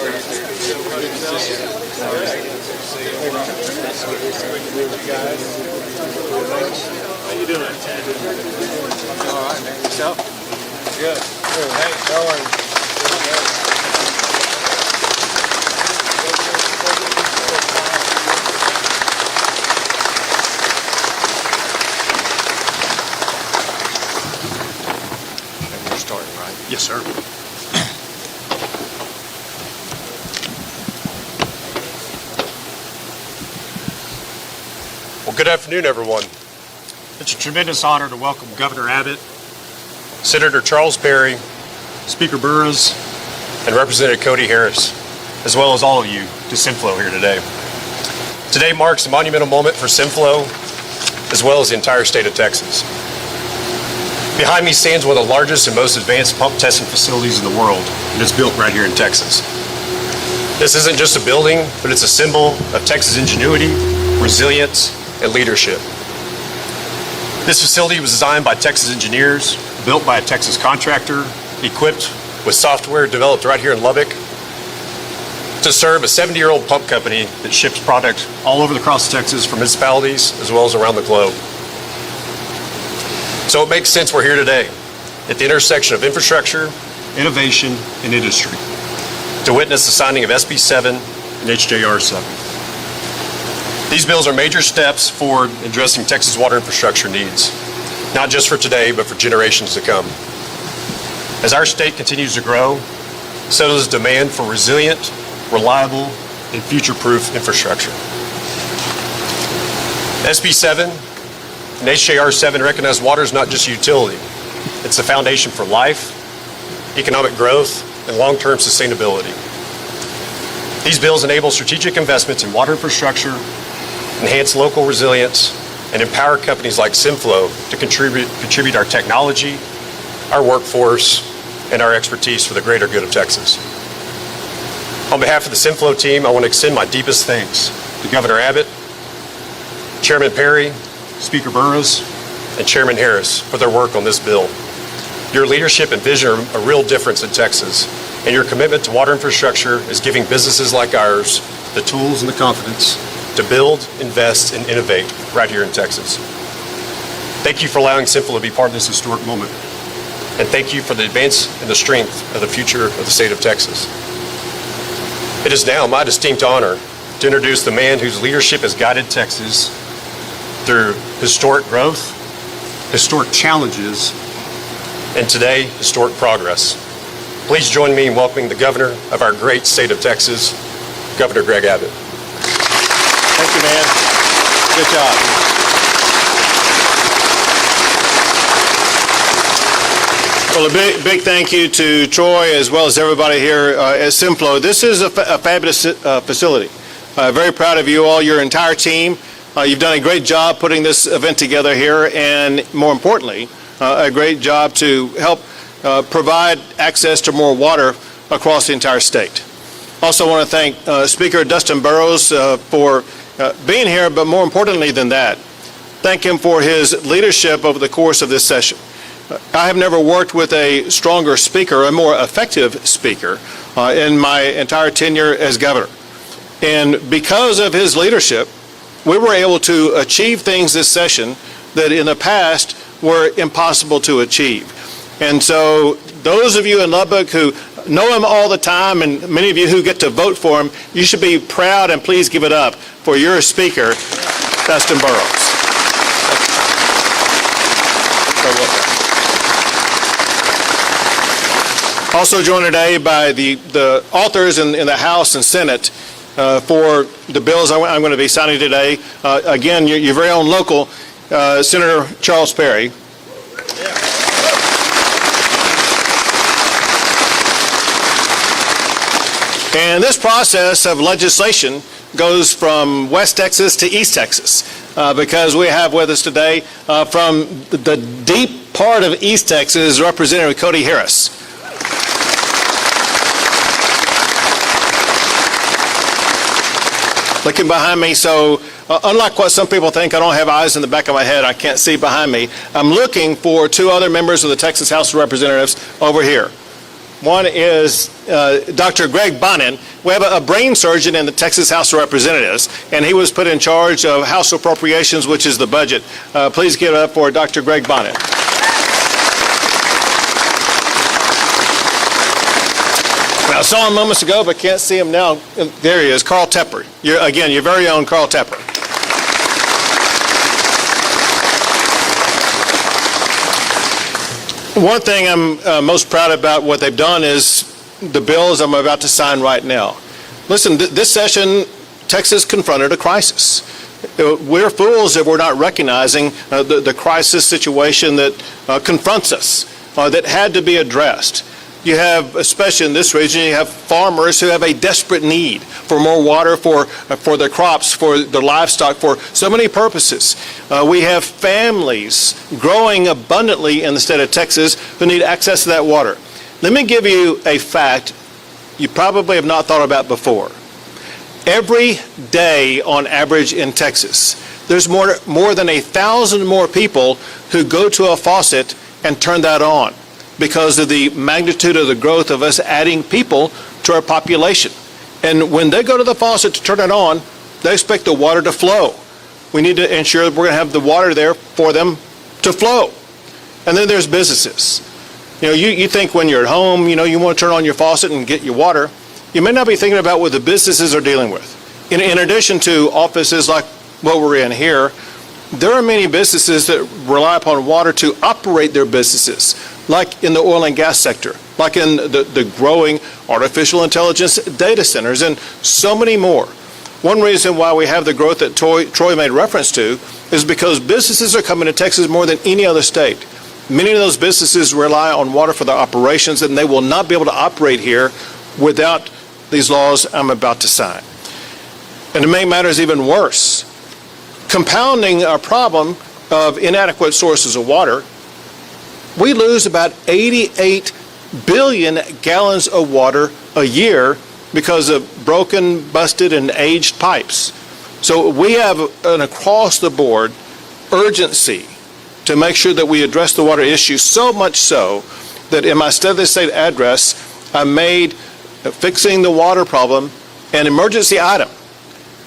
How you doing? All right, man. Yourself? Good. Hey, how are you? We're starting, right? Yes, sir. Well, good afternoon, everyone. It's a tremendous honor to welcome Governor Abbott, Senator Charles Perry, Speaker Burris, and Representative Cody Harris, as well as all of you, to SimFlow here today. Today marks a monumental moment for SimFlow, as well as the entire state of Texas. Behind me stands one of the largest and most advanced pump testing facilities in the world, and it's built right here in Texas. This isn't just a building, but it's a symbol of Texas ingenuity, resilience, and leadership. This facility was designed by Texas engineers, built by a Texas contractor, equipped with software developed right here in Lubbock to serve a 70-year-old pump company that ships product all over across Texas for municipalities as well as around the globe. So it makes sense we're here today at the intersection of infrastructure, innovation, and industry to witness the signing of SB 7 and HJR 7. These bills are major steps forward in addressing Texas water infrastructure needs, not just for today, but for generations to come. As our state continues to grow, so does demand for resilient, reliable, and future-proof infrastructure. SB 7 and HJR 7 recognize water is not just a utility. It's the foundation for life, economic growth, and long-term sustainability. These bills enable strategic investments in water infrastructure, enhance local resilience, and empower companies like SimFlow to contribute our technology, our workforce, and our expertise for the greater good of Texas. On behalf of the SimFlow team, I want to extend my deepest thanks to Governor Abbott, Chairman Perry, Speaker Burris, and Chairman Harris for their work on this bill. Your leadership and vision are a real difference in Texas, and your commitment to water infrastructure is giving businesses like ours the tools and the confidence to build, invest, and innovate right here in Texas. Thank you for allowing SimFlow to be part of this historic moment. And thank you for the advance and the strength of the future of the state of Texas. It is now my distinct honor to introduce the man whose leadership has guided Texas through historic growth, historic challenges, and today, historic progress. Please join me in welcoming the governor of our great state of Texas, Governor Greg Abbott. Thank you, man. Good job. Well, a big thank you to Troy as well as everybody here at SimFlow. This is a fabulous facility. Very proud of you all, your entire team. You've done a great job putting this event together here, and more importantly, a great job to help provide access to more water across the entire state. Also want to thank Speaker Dustin Burrows for being here, but more importantly than that, thank him for his leadership over the course of this session. I have never worked with a stronger speaker, a more effective speaker in my entire tenure as governor. And because of his leadership, we were able to achieve things this session that in the past were impossible to achieve. And so those of you in Lubbock who know him all the time, and many of you who get to vote for him, you should be proud and please give it up for your speaker, Dustin Burrows. Also joined today by the authors in the House and Senate for the bills I'm going to be signing today. Again, your very own local Senator Charles Perry. And this process of legislation goes from West Texas to East Texas because we have with us today from the deep part of East Texas, Representative Cody Harris. Looking behind me, so unlike what some people think, I don't have eyes in the back of my head, I can't see behind me. I'm looking for two other members of the Texas House of Representatives over here. One is Dr. Greg Bonin. We have a brain surgeon in the Texas House of Representatives, and he was put in charge of House Appropriations, which is the budget. Please give it up for Dr. Greg Bonin. Now, I saw him moments ago, but can't see him now. There he is, Carl Tepper. Again, your very own Carl Tepper. One thing I'm most proud about what they've done is the bills I'm about to sign right now. Listen, this session, Texas confronted a crisis. We're fools if we're not recognizing the crisis situation that confronts us, that had to be addressed. You have, especially in this region, you have farmers who have a desperate need for more water for their crops, for their livestock, for so many purposes. We have families growing abundantly in the state of Texas who need access to that water. Let me give you a fact you probably have not thought about before. Every day, on average in Texas, there's more than 1,000 more people who go to a faucet and turn that on, because of the magnitude of the growth of us adding people to our population. And when they go to the faucet to turn it on, they expect the water to flow. We need to ensure that we're going to have the water there for them to flow. And then there's businesses. You think when you're at home, you want to turn on your faucet and get your water. You may not be thinking about what the businesses are dealing with. In addition to offices like what we're in here, there are many businesses that rely upon water to operate their businesses, like in the oil and gas sector, like in the growing artificial intelligence data centers, and so many more. One reason why we have the growth that Troy made reference to is because businesses are coming to Texas more than any other state. Many of those businesses rely on water for their operations, and they will not be able to operate here without these laws I'm about to sign. And to make matters even worse, compounding our problem of inadequate sources of water, we lose about 88 billion gallons of water a year because of broken, busted, and aged pipes. So we have an across-the-board urgency to make sure that we address the water issue, so much so that in my State of the State address, I made fixing the water problem an emergency item.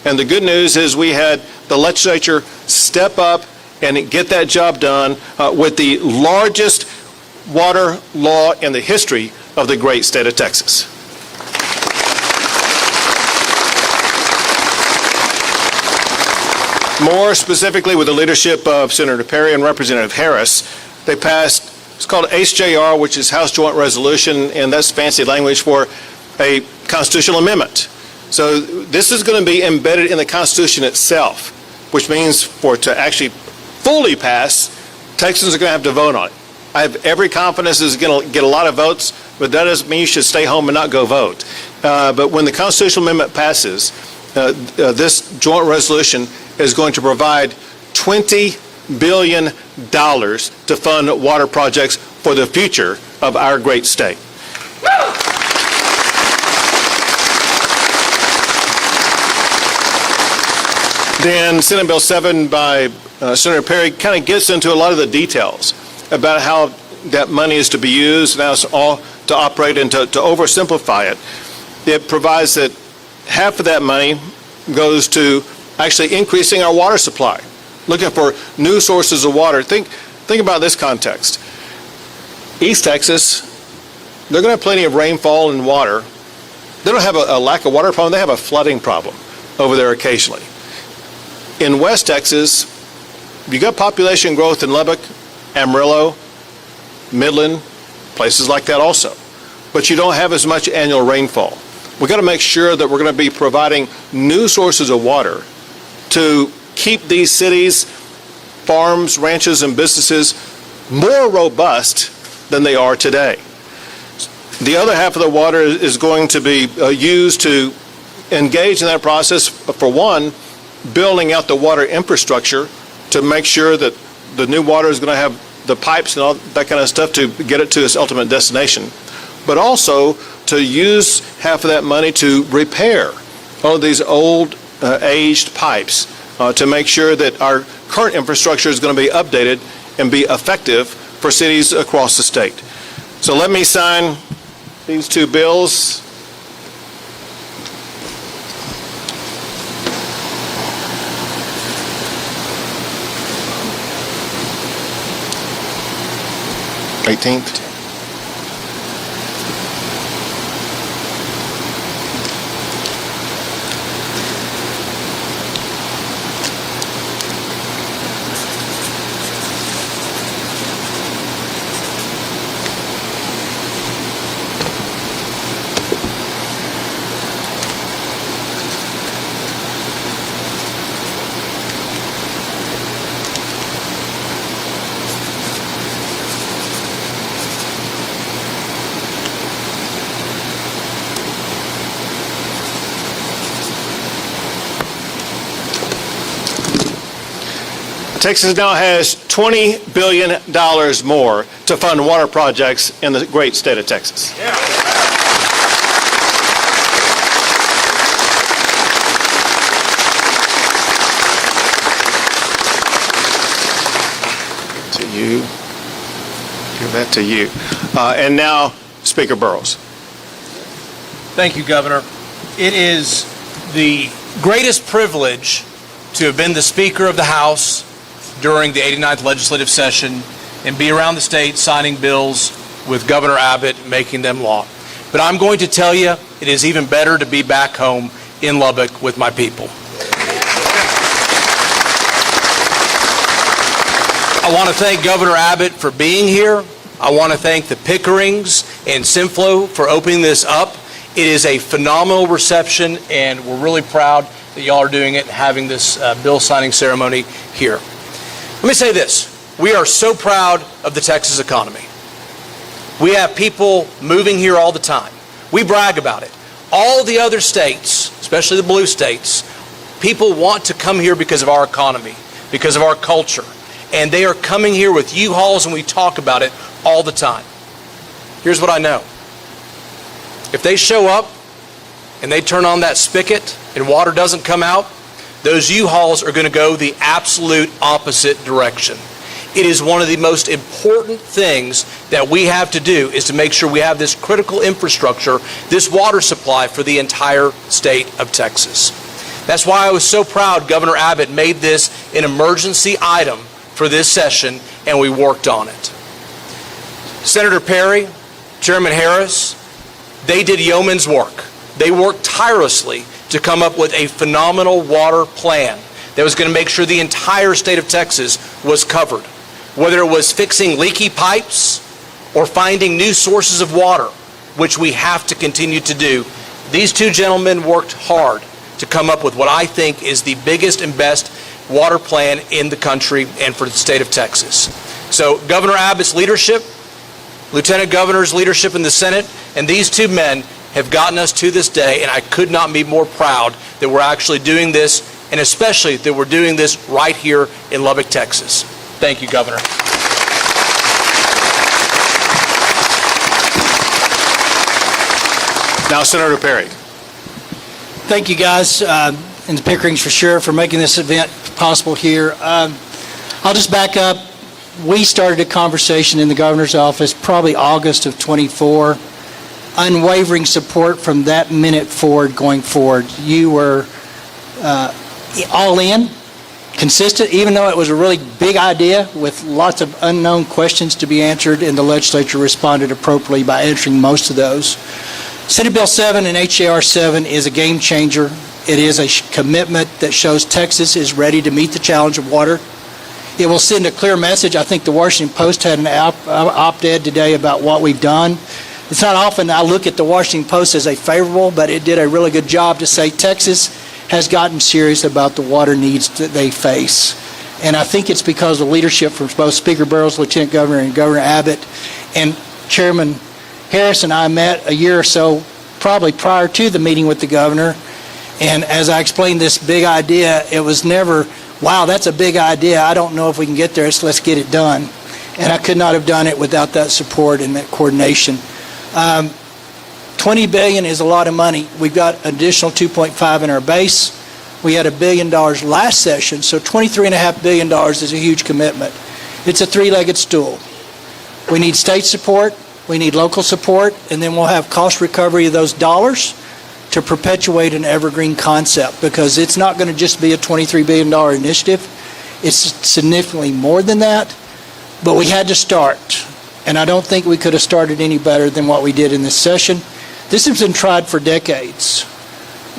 And the good news is we had the legislature step up and get that job done with the largest water law in the history of the great state of Texas. More specifically, with the leadership of Senator Perry and Representative Harris, they passed, it's called HJR, which is House Joint Resolution, and that's fancy language for a constitutional amendment. So this is going to be embedded in the Constitution itself, which means for it to actually fully pass, Texans are going to have to vote on it. I have every confidence it's going to get a lot of votes, but that doesn't mean you should stay home and not go vote. But when the constitutional amendment passes, this joint resolution is going to provide $20 billion to fund water projects for the future of our great state. Then Senate Bill 7 by Senator Perry kind of gets into a lot of the details about how that money is to be used and how it's all to operate, and to oversimplify it. It provides that half of that money goes to actually increasing our water supply, looking for new sources of water. Think about this context. East Texas, they're going to have plenty of rainfall and water. They don't have a lack of water problem, they have a flooding problem over there occasionally. In West Texas, you got population growth in Lubbock, Amarillo, Midland, places like that also. But you don't have as much annual rainfall. We've got to make sure that we're going to be providing new sources of water to keep these cities, farms, ranches, and businesses more robust than they are today. The other half of the water is going to be used to engage in that process, for one, building out the water infrastructure to make sure that the new water is going to have the pipes and all that kind of stuff to get it to its ultimate destination, but also to use half of that money to repair all of these old, aged pipes to make sure that our current infrastructure is going to be updated and be effective for cities across the state. So let me sign these two bills. Eighteenth. Texas now has $20 billion more to fund water projects in the great state of Texas. To you. Give that to you. And now, Speaker Burrows. Thank you, Governor. It is the greatest privilege to have been the Speaker of the House during the 89th legislative session and be around the state signing bills with Governor Abbott, making them law. But I'm going to tell you, it is even better to be back home in Lubbock with my people. I want to thank Governor Abbott for being here. I want to thank the Pickerings and Simflo for opening this up. It is a phenomenal reception, and we're really proud that y'all are doing it and having this bill signing ceremony here. Let me say this. We are so proud of the Texas economy. We have people moving here all the time. We brag about it. All the other states, especially the blue states, people want to come here because of our economy, because of our culture. And they are coming here with U-Hauls, and we talk about it all the time. Here's what I know. If they show up and they turn on that spigot and water doesn't come out, those U-Hauls are going to go the absolute opposite direction. It is one of the most important things that we have to do is to make sure we have this critical infrastructure, this water supply for the entire state of Texas. That's why I was so proud Governor Abbott made this an emergency item for this session, and we worked on it. Senator Perry, Chairman Harris, they did yeoman's work. They worked tirelessly to come up with a phenomenal water plan that was going to make sure the entire state of Texas was covered. Whether it was fixing leaky pipes or finding new sources of water, which we have to continue to do, these two gentlemen worked hard to come up with what I think is the biggest and best water plan in the country and for the state of Texas. So Governor Abbott's leadership, Lieutenant Governor's leadership in the Senate, and these two men have gotten us to this day, and I could not be more proud that we're actually doing this, and especially that we're doing this right here in Lubbock, Texas. Thank you, Governor. Now, Senator Perry. Thank you, guys, and the Pickerings for sure for making this event possible here. I'll just back up. We started a conversation in the governor's office probably August of 24. Unwavering support from that minute forward going forward. You were all in, consistent, even though it was a really big idea with lots of unknown questions to be answered, and the legislature responded appropriately by answering most of those. Senate Bill 7 and HJR 7 is a game changer. It is a commitment that shows Texas is ready to meet the challenge of water. It will send a clear message. I think the Washington Post had an op-ed today about what we've done. It's not often I look at the Washington Post as a favorable, but it did a really good job to say Texas has gotten serious about the water needs that they face. And I think it's because of leadership from both Speaker Burrows, Lieutenant Governor, and Governor Abbott. And Chairman Harris and I met a year or so, probably prior to the meeting with the governor. And as I explained this big idea, it was never, wow, that's a big idea. I don't know if we can get there, so let's get it done. And I could not have done it without that support and that coordination. $20 billion is a lot of money. We've got additional $2.5 in our base. We had $1 billion last session, so $23.5 billion is a huge commitment. It's a three-legged stool. We need state support, we need local support, and then we'll have cost recovery of those dollars to perpetuate an evergreen concept, because it's not going to just be a $23 billion initiative. It's significantly more than that, but we had to start, and I don't think we could have started any better than what we did in this session. This has been tried for decades.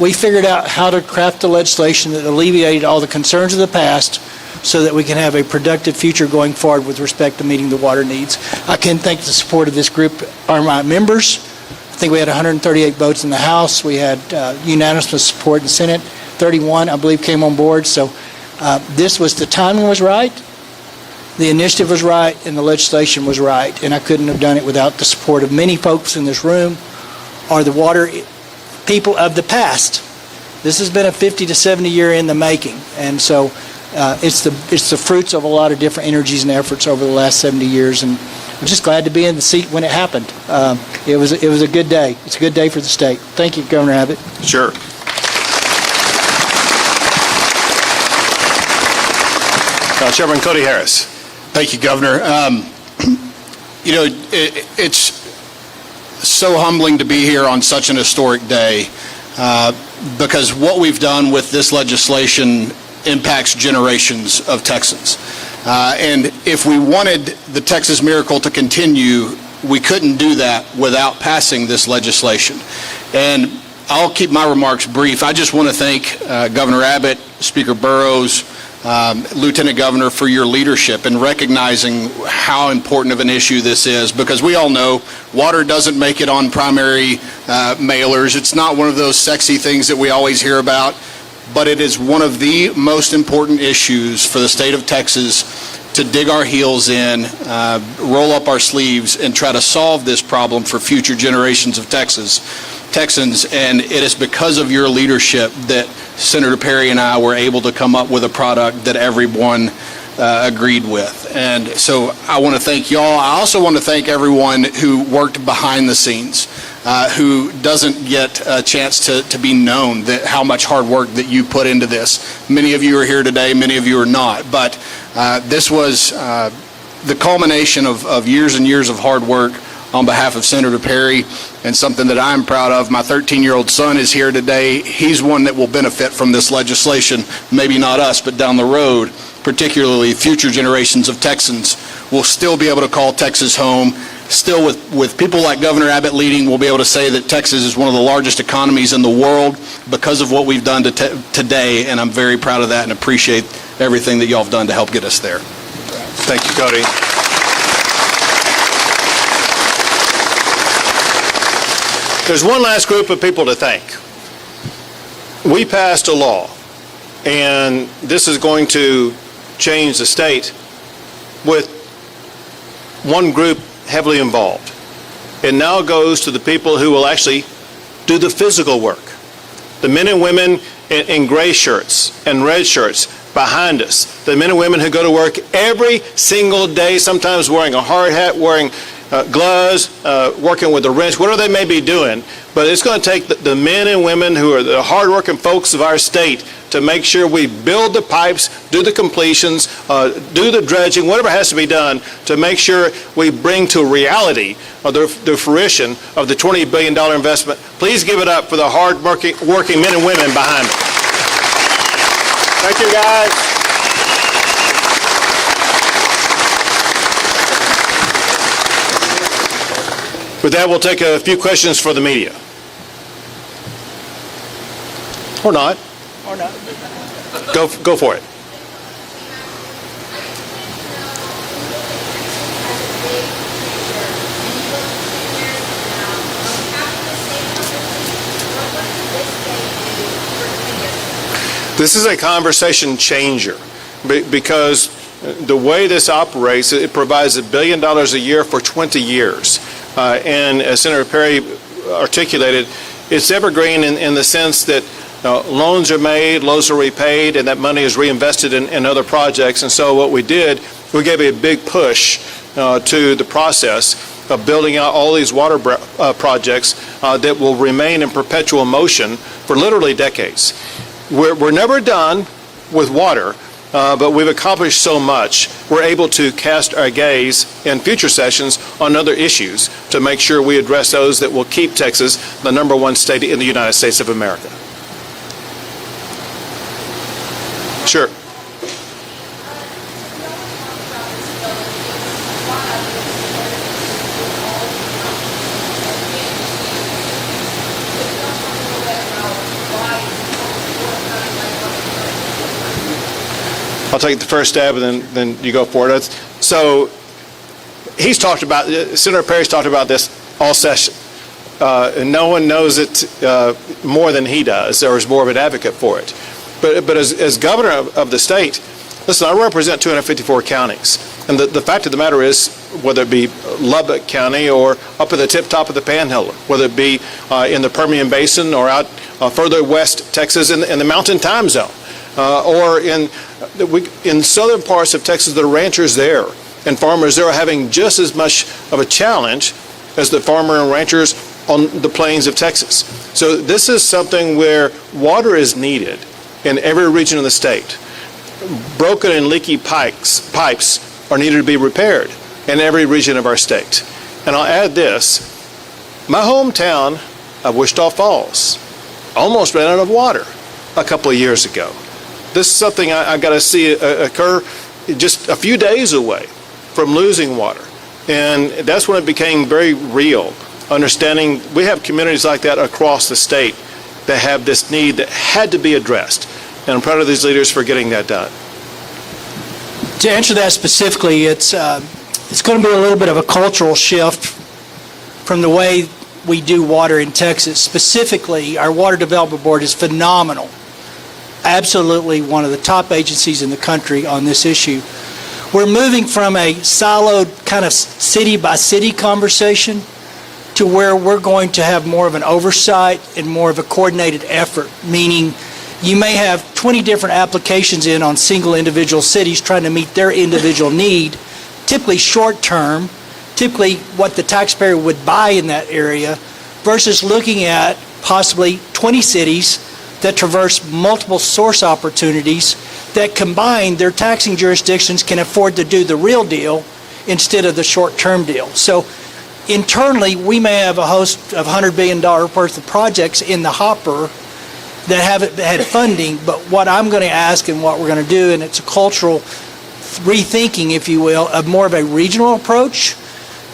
We figured out how to craft the legislation that alleviated all the concerns of the past so that we can have a productive future going forward with respect to meeting the water needs. I can thank the support of this group, are my members. I think we had 138 votes in the House. We had unanimous support in the Senate. 31, I believe, came on board. So the timing was right, the initiative was right, and the legislation was right. And I couldn't have done it without the support of many folks in this room or the water people of the past. This has been a 50 to 70 year in the making. And so it's the fruits of a lot of different energies and efforts over the last 70 years. And I'm just glad to be in the seat when it happened. It was a good day. It's a good day for the state. Thank you, Governor Abbott. Sure. Chairman Cody Harris. Thank you, Governor. It's so humbling to be here on such an historic day because what we've done with this legislation impacts generations of Texans. And if we wanted the Texas miracle to continue, we couldn't do that without passing this legislation. And I'll keep my remarks brief. I just want to thank Governor Abbott, Speaker Burrows, Lieutenant Governor, for your leadership in recognizing how important of an issue this is, because we all know water doesn't make it on primary mailers. It's not one of those sexy things that we always hear about, but it is one of the most important issues for the state of Texas to dig our heels in, roll up our sleeves, and try to solve this problem for future generations of Texans. And it is because of your leadership that Senator Perry and I were able to come up with a product that everyone agreed with. And so I want to thank y'all. I also want to thank everyone who worked behind the scenes, who doesn't get a chance to be known, that how much hard work that you put into this. Many of you are here today, many of you are not, but this was the culmination of years and years of hard work on behalf of Senator Perry, and something that I'm proud of. My 13-year-old son is here today. He's one that will benefit from this legislation, maybe not us, but down the road, particularly future generations of Texans will still be able to call Texas home. Still, with people like Governor Abbott leading, we'll be able to say that Texas is one of the largest economies in the world because of what we've done today, and I'm very proud of that and appreciate everything that y'all have done to help get us there. Thank you, Cody. There's one last group of people to thank. We passed a law, and this is going to change the state with one group heavily involved. It now goes to the people who will actually do the physical work. The men and women in gray shirts and red shirts behind us. The men and women who go to work every single day, sometimes wearing a hard hat, wearing gloves, working with a wrench, whatever they may be doing. But it's going to take the men and women who are the hardworking folks of our state to make sure we build the pipes, do the completions, do the dredging, whatever has to be done to make sure we bring to reality the fruition of the $20 billion investment. Please give it up for the hard-working men and women behind it. Thank you, guys. With that, we'll take a few questions for the media. Or not. Or not. Go for it. This is a conversation changer because the way this operates, it provides $1 billion a year for 20 years. And as Senator Perry articulated, it's evergreen in the sense that loans are made, loans are repaid, and that money is reinvested in other projects. And so what we did, we gave a big push to the process of building out all these water projects that will remain in perpetual motion for literally decades. We're never done with water but we've accomplished so much. We're able to cast our gaze in future sessions on other issues to make sure we address those that will keep Texas the #1 state in the United States of America. Sure. I'll take the first stab, and then you go for it. So he's talked about, Senator Perry's talked about this all session, and no one knows it more than he does, or is more of an advocate for it. But as governor of the state, listen, I represent 254 counties, and the fact of the matter is, whether it be Lubbock County or up at the tip-top of the Panhandle, whether it be in the Permian Basin or out further west Texas in the Mountain Time Zone, or in southern parts of Texas, the ranchers there and farmers there are having just as much of a challenge as the farmer and ranchers on the plains of Texas. So this is something where water is needed in every region of the state. Broken and leaky pipes are needed to be repaired in every region of our state. And I'll add this, my hometown of Wichita Falls almost ran out of water a couple of years ago. This is something I got to see occur just a few days away from losing water. And that's when it became very real, understanding we have communities like that across the state that have this need that had to be addressed. And I'm proud of these leaders for getting that done. To answer that specifically, it's going to be a little bit of a cultural shift from the way we do water in Texas. Specifically, our Water Development Board is phenomenal. Absolutely one of the top agencies in the country on this issue. We're moving from a siloed kind of city-by-city conversation to where we're going to have more of an oversight and more of a coordinated effort, meaning you may have 20 different applications in on single individual cities trying to meet their individual need, typically short-term, typically what the taxpayer would buy in that area, versus looking at possibly 20 cities that traverse multiple source opportunities that combine their taxing jurisdictions can afford to do the real deal instead of the short-term deal. So internally, we may have a host of $100 billion worth of projects in the hopper that haven't had funding, but what I'm going to ask and what we're going to do, and it's a cultural rethinking, if you will, of more of a regional approach,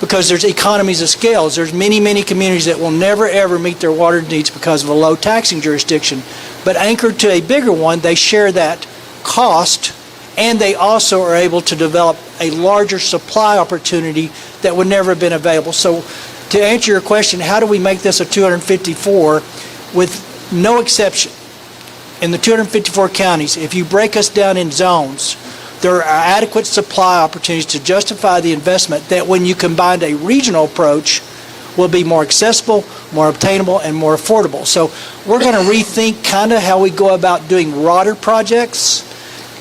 because there's economies of scale. There's many, many communities that will never, ever meet their water needs because of a low taxing jurisdiction. But anchored to a bigger one, they share that cost, and they also are able to develop a larger supply opportunity that would never have been available. So to answer your question, how do we make this a 254 with no exception? In the 254 counties, if you break us down in zones, there are adequate supply opportunities to justify the investment that when you combine a regional approach will be more accessible, more obtainable, and more affordable. So we're going to rethink kind of how we go about doing water projects,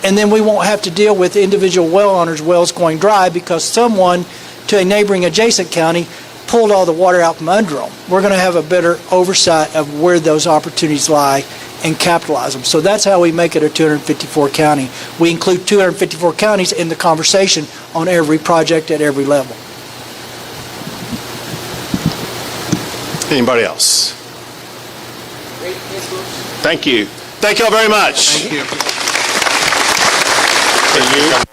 and then we won't have to deal with individual well owners' wells going dry because someone to a neighboring adjacent county pulled all the water out from under them. We're going to have a better oversight of where those opportunities lie and capitalize them. So that's how we make it a 254 county. We include 254 counties in the conversation on every project at every level. Anybody else? Thank you. Thank you all very much. Thank you. Thank you.